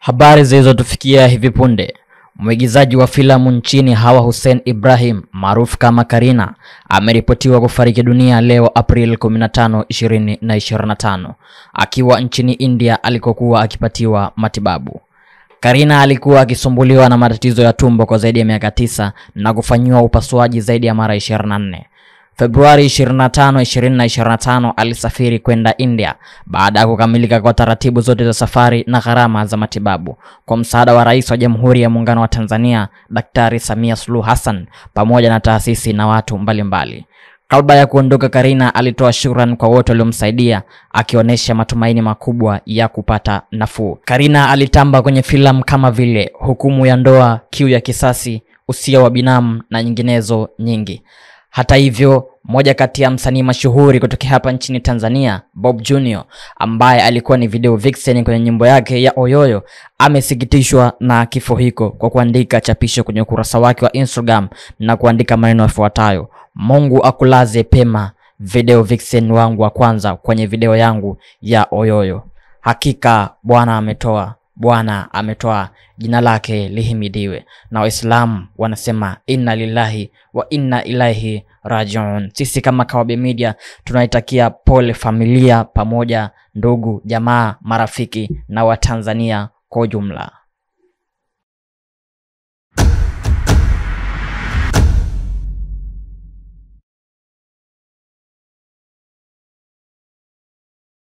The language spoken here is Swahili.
Habari zilizotufikia hivi punde. Mwigizaji wa filamu nchini Hawa Hussein Ibrahim maarufu kama Karina ameripotiwa kufariki dunia leo April 15, 2025 akiwa nchini India alikokuwa akipatiwa matibabu. Karina alikuwa akisumbuliwa na matatizo ya tumbo kwa zaidi ya miaka 9 na kufanyiwa upasuaji zaidi ya mara 24. Februari 25, 2025 alisafiri kwenda India baada ya kukamilika kwa taratibu zote za safari na gharama za matibabu kwa msaada wa Rais wa Jamhuri ya Muungano wa Tanzania Daktari Samia Suluhu Hassan pamoja na taasisi na watu mbalimbali. Kabla ya kuondoka, Karina alitoa shukrani kwa wote waliomsaidia akionyesha matumaini makubwa ya kupata nafuu. Karina alitamba kwenye filamu kama vile Hukumu ya Ndoa, Kiu ya Kisasi, Usia wa Binamu na nyinginezo nyingi. Hata hivyo, moja kati ya msanii mashuhuri kutoka hapa nchini Tanzania, Bob Junior, ambaye alikuwa ni video vixen kwenye nyimbo yake ya Oyoyo, amesikitishwa na kifo hiko kwa kuandika chapisho kwenye ukurasa wake wa Instagram na kuandika maneno yafuatayo: Mungu akulaze pema, video vixen wangu wa kwanza kwenye video yangu ya Oyoyo. Hakika Bwana ametoa, jina lake lihimidiwe. Na Waislamu wanasema inna lillahi wa inna ilaihi rajiun. Sisi kama Kawabe Media tunaitakia pole familia pamoja ndugu, jamaa, marafiki na Watanzania kwa ujumla.